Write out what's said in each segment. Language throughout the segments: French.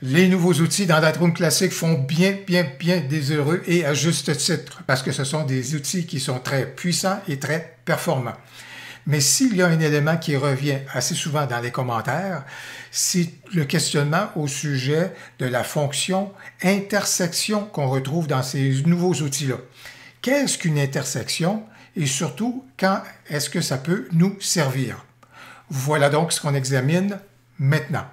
Les nouveaux outils dans Lightroom Classic font bien des heureux et à juste titre parce que ce sont des outils qui sont très puissants et très performants. Mais s'il y a un élément qui revient assez souvent dans les commentaires, c'est le questionnement au sujet de la fonction intersection qu'on retrouve dans ces nouveaux outils-là. Qu'est-ce qu'une intersection et surtout, quand est-ce que ça peut nous servir? Voilà donc ce qu'on examine maintenant.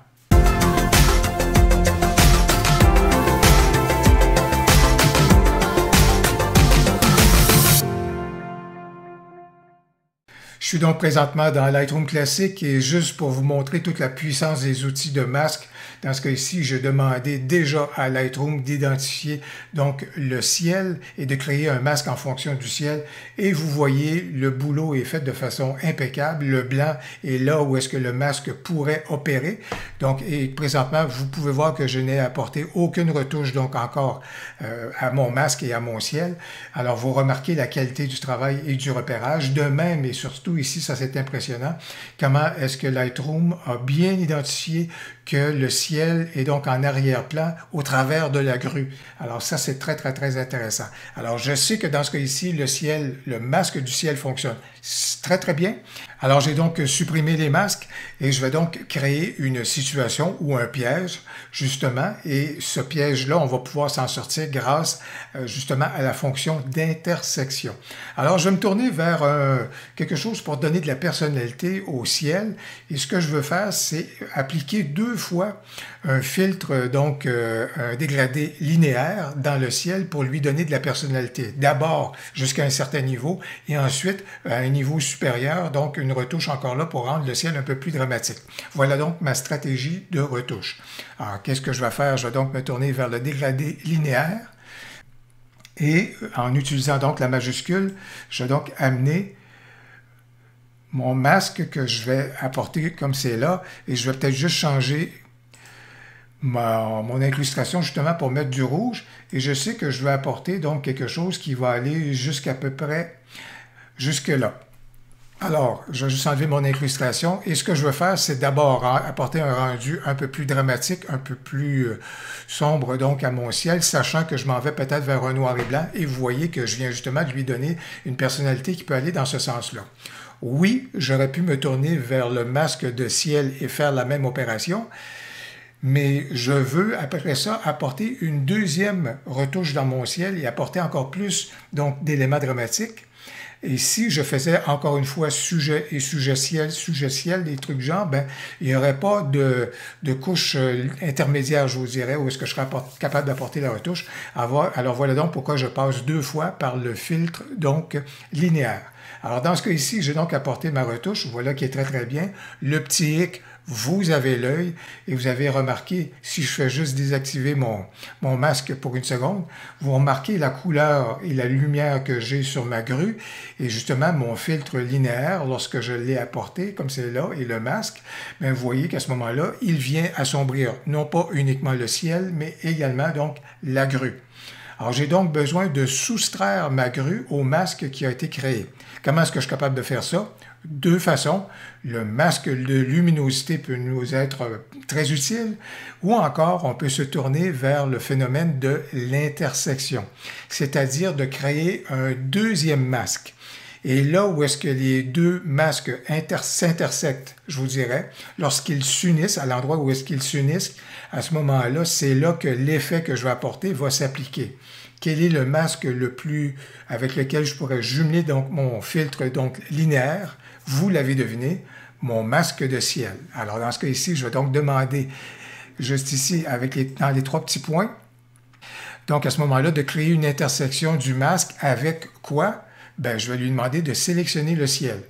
Je suis donc présentement dans Lightroom Classic et juste pour vous montrer toute la puissance des outils de masque, dans ce cas-ci, j'ai demandé déjà à Lightroom d'identifier donc le ciel et de créer un masque en fonction du ciel. Et vous voyez, le boulot est fait de façon impeccable. Le blanc est là où est-ce que le masque pourrait opérer. Donc, et présentement, vous pouvez voir que je n'ai apporté aucune retouche donc encore à mon masque et à mon ciel. Alors, vous remarquez la qualité du travail et du repérage. De même, et surtout ici, ça c'est impressionnant, comment est-ce que Lightroom a bien identifié que le ciel est donc en arrière-plan au travers de la grue. Alors ça, c'est très intéressant. Alors je sais que dans ce cas ici, le ciel, le masque du ciel fonctionne très bien. Alors j'ai donc supprimé les masques et je vais donc créer une situation ou un piège, justement, et ce piège-là, on va pouvoir s'en sortir grâce justement à la fonction d'intersection. Alors je vais me tourner vers quelque chose pour donner de la personnalité au ciel et ce que je veux faire, c'est appliquer deux fois un filtre, donc un dégradé linéaire dans le ciel pour lui donner de la personnalité. D'abord jusqu'à un certain niveau et ensuite à un niveau supérieur, donc une retouche encore là pour rendre le ciel un peu plus dramatique. Voilà donc ma stratégie de retouche. Alors qu'est-ce que je vais faire? Je vais donc me tourner vers le dégradé linéaire et en utilisant donc la majuscule, je vais donc amener mon masque que je vais apporter comme c'est là et je vais peut-être juste changer mon incrustation justement pour mettre du rouge et je sais que je vais apporter donc quelque chose qui va aller jusqu'à peu près jusque là. Alors, je vais juste enlever mon incrustation et ce que je veux faire, c'est d'abord apporter un rendu un peu plus dramatique, un peu plus sombre donc à mon ciel, sachant que je m'en vais peut-être vers un noir et blanc et vous voyez que je viens justement de lui donner une personnalité qui peut aller dans ce sens-là. Oui, j'aurais pu me tourner vers le masque de ciel et faire la même opération, mais je veux après ça apporter une deuxième retouche dans mon ciel et apporter encore plus donc d'éléments dramatiques. Et si je faisais encore une fois sujet et sujet-ciel, des trucs genre, ben, il n'y aurait pas de couche intermédiaire, je vous dirais, où est-ce que je serais capable d'apporter la retouche. Alors voilà donc pourquoi je passe deux fois par le filtre donc linéaire. Alors dans ce cas ici, j'ai donc apporté ma retouche, voilà qui est très bien. Le petit hic, vous avez l'œil et vous avez remarqué, si je fais juste désactiver mon masque pour une seconde, vous remarquez la couleur et la lumière que j'ai sur ma grue et justement mon filtre linéaire, lorsque je l'ai apporté, comme c'est là, et le masque, bien, vous voyez qu'à ce moment-là, il vient assombrir non pas uniquement le ciel, mais également donc la grue. Alors, j'ai donc besoin de soustraire ma grue au masque qui a été créé. Comment est-ce que je suis capable de faire ça? Deux façons. Le masque de luminosité peut nous être très utile ou encore on peut se tourner vers le phénomène de l'intersection, c'est-à-dire de créer un deuxième masque. Et là où est-ce que les deux masques s'intersectent, je vous dirais, lorsqu'ils s'unissent, à l'endroit où est-ce qu'ils s'unissent, à ce moment-là, c'est là que l'effet que je vais apporter va s'appliquer. Quel est le masque le plus avec lequel je pourrais jumeler donc mon filtre donc linéaire? Vous l'avez deviné, mon masque de ciel. Alors dans ce cas ici, je vais donc demander juste ici dans les trois petits points. Donc à ce moment-là, de créer une intersection du masque avec quoi? Ben, je vais lui demander de sélectionner le ciel.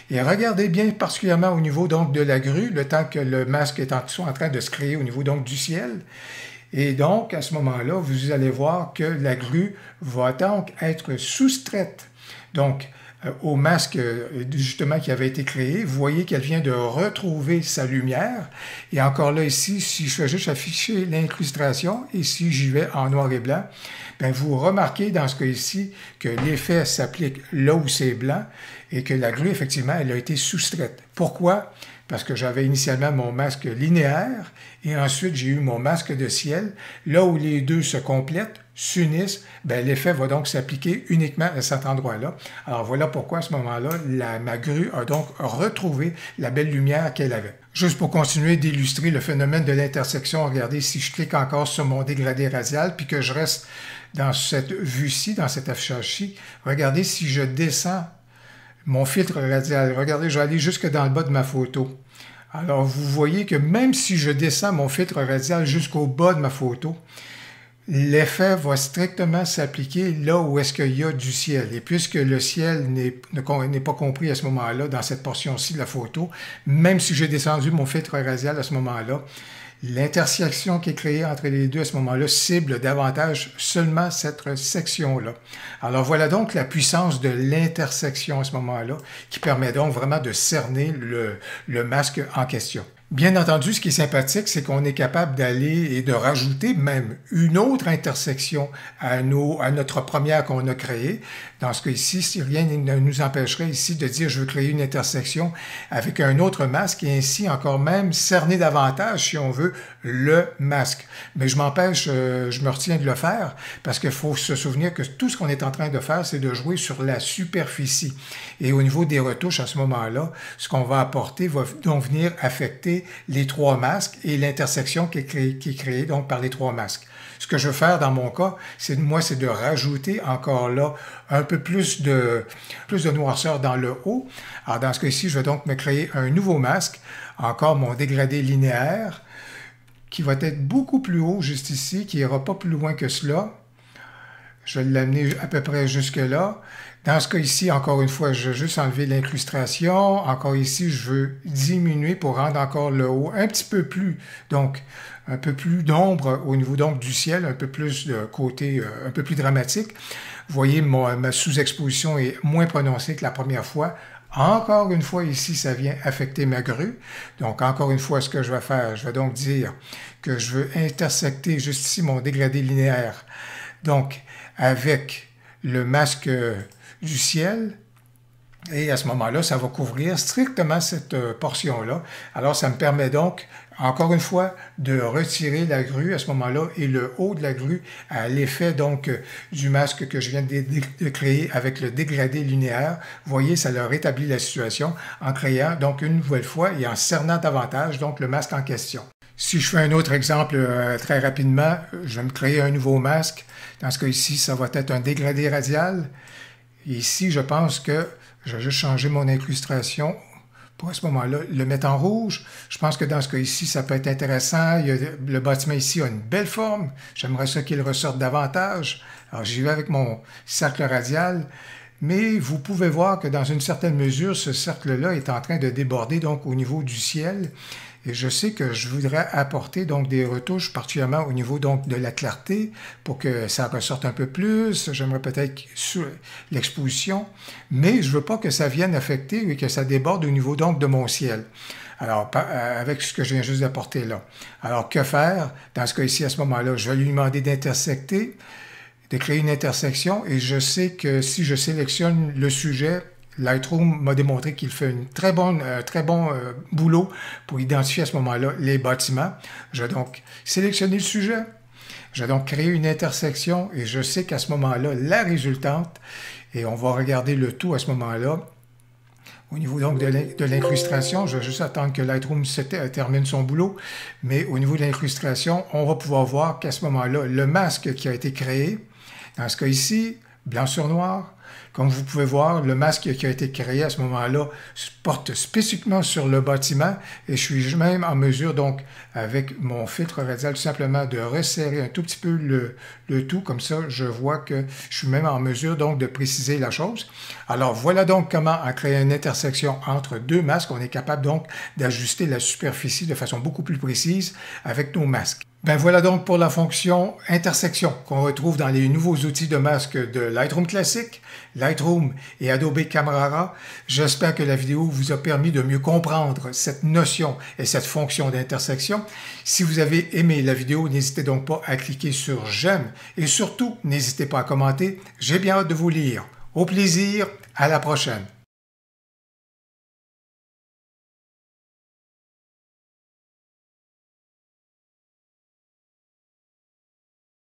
Et regardez bien particulièrement au niveau donc de la grue, le temps que le masque soit en train de se créer au niveau donc du ciel. Et donc, à ce moment-là, vous allez voir que la grue va donc être soustraite donc, au masque justement qui avait été créé. Vous voyez qu'elle vient de retrouver sa lumière. Et encore là, ici, si je fais juste afficher l'incrustation, et si j'y vais en noir et blanc, bien, vous remarquez dans ce cas-ci que l'effet s'applique là où c'est blanc et que la grue, effectivement, elle a été soustraite. Pourquoi? parce que j'avais initialement mon masque linéaire et ensuite j'ai eu mon masque de ciel. Là où les deux se complètent, s'unissent, l'effet va donc s'appliquer uniquement à cet endroit-là. Alors voilà pourquoi à ce moment-là, ma grue a donc retrouvé la belle lumière qu'elle avait. Juste pour continuer d'illustrer le phénomène de l'intersection, regardez, si je clique encore sur mon dégradé radial, puis que je reste dans cette vue-ci, dans cet affichage-ci, regardez si je descends mon filtre radial. Regardez, je vais aller jusque dans le bas de ma photo. Alors, vous voyez que même si je descends mon filtre radial jusqu'au bas de ma photo, l'effet va strictement s'appliquer là où est-ce qu'il y a du ciel. Et puisque le ciel n'est pas compris à ce moment-là, dans cette portion-ci de la photo, même si j'ai descendu mon filtre radial à ce moment-là, l'intersection qui est créée entre les deux à ce moment-là cible davantage seulement cette section-là. Alors voilà donc la puissance de l'intersection à ce moment-là qui permet donc vraiment de cerner le masque en question. Bien entendu, ce qui est sympathique, c'est qu'on est capable d'aller et de rajouter même une autre intersection à notre première qu'on a créée. Dans ce cas-ci, si rien ne nous empêcherait ici de dire je veux créer une intersection avec un autre masque et ainsi encore même cerner davantage, si on veut, le masque. Mais je m'empêche, je me retiens de le faire parce qu'il faut se souvenir que tout ce qu'on est en train de faire, c'est de jouer sur la superficie. Et au niveau des retouches, à ce moment-là, ce qu'on va apporter va donc venir affecter les trois masques et l'intersection qui est créée donc par les trois masques. Ce que je veux faire dans mon cas, c'est de rajouter encore là un peu plus de noirceur dans le haut. Alors dans ce cas-ci, je vais donc me créer un nouveau masque, encore mon dégradé linéaire, qui va être beaucoup plus haut juste ici, qui n'ira pas plus loin que cela. Je vais l'amener à peu près jusque là. Dans ce cas ici, encore une fois, je vais juste enlever l'incrustation. Encore ici, je veux diminuer pour rendre encore le haut un petit peu plus, donc un peu plus d'ombre au niveau donc du ciel, un peu plus de côté, un peu plus dramatique. Vous voyez, ma sous-exposition est moins prononcée que la première fois. Encore une fois, ici, ça vient affecter ma grue. Donc, encore une fois, ce que je vais faire, je vais donc dire que je veux intersecter juste ici mon dégradé linéaire. Donc, avec le masque du ciel, et à ce moment-là, ça va couvrir strictement cette portion-là. Alors, ça me permet donc, encore une fois, de retirer la grue à ce moment-là et le haut de la grue à l'effet donc du masque que je viens de créer avec le dégradé linéaire. Vous voyez, ça leur rétablit la situation en créant donc une nouvelle fois et en cernant davantage donc le masque en question. Si je fais un autre exemple très rapidement, je vais me créer un nouveau masque. Dans ce cas ici, ça va être un dégradé radial. Et ici, je pense que je vais juste changer mon incrustation pour à ce moment-là le mettre en rouge. Je pense que dans ce cas ici, ça peut être intéressant. Le bâtiment ici a une belle forme. J'aimerais ça qu'il ressorte davantage. Alors, j'y vais avec mon cercle radial. Mais vous pouvez voir que dans une certaine mesure, ce cercle-là est en train de déborder donc au niveau du ciel. Et je sais que je voudrais apporter donc des retouches, particulièrement au niveau donc de la clarté, pour que ça ressorte un peu plus. J'aimerais peut-être sur l'exposition, mais je ne veux pas que ça vienne affecter et que ça déborde au niveau donc de mon ciel. Alors, avec ce que je viens juste d'apporter là. Alors, que faire? Dans ce cas ici, à ce moment-là, je vais lui demander d'intersecter, de créer une intersection, et je sais que si je sélectionne le sujet, Lightroom m'a démontré qu'il fait un très bon boulot pour identifier à ce moment-là les bâtiments. Je vais donc sélectionner le sujet, je vais donc créer une intersection et je sais qu'à ce moment-là, la résultante, et on va regarder le tout à ce moment-là, au niveau donc de l'incrustation, je vais juste attendre que Lightroom termine son boulot, mais au niveau de l'incrustation, on va pouvoir voir qu'à ce moment-là, le masque qui a été créé, dans ce cas ici, blanc sur noir, comme vous pouvez voir, le masque qui a été créé à ce moment-là porte spécifiquement sur le bâtiment et je suis même en mesure, donc, avec mon filtre radial, tout simplement de resserrer un tout petit peu le tout. Comme ça, je vois que je suis même en mesure, donc, de préciser la chose. Alors, voilà donc comment, en créant une intersection entre deux masques, on est capable, donc, d'ajuster la superficie de façon beaucoup plus précise avec nos masques. Ben voilà donc pour la fonction intersection qu'on retrouve dans les nouveaux outils de masque de Lightroom Classic, Lightroom et Adobe Camera Raw. J'espère que la vidéo vous a permis de mieux comprendre cette notion et cette fonction d'intersection. Si vous avez aimé la vidéo, n'hésitez donc pas à cliquer sur j'aime et surtout, n'hésitez pas à commenter. J'ai bien hâte de vous lire. Au plaisir, à la prochaine.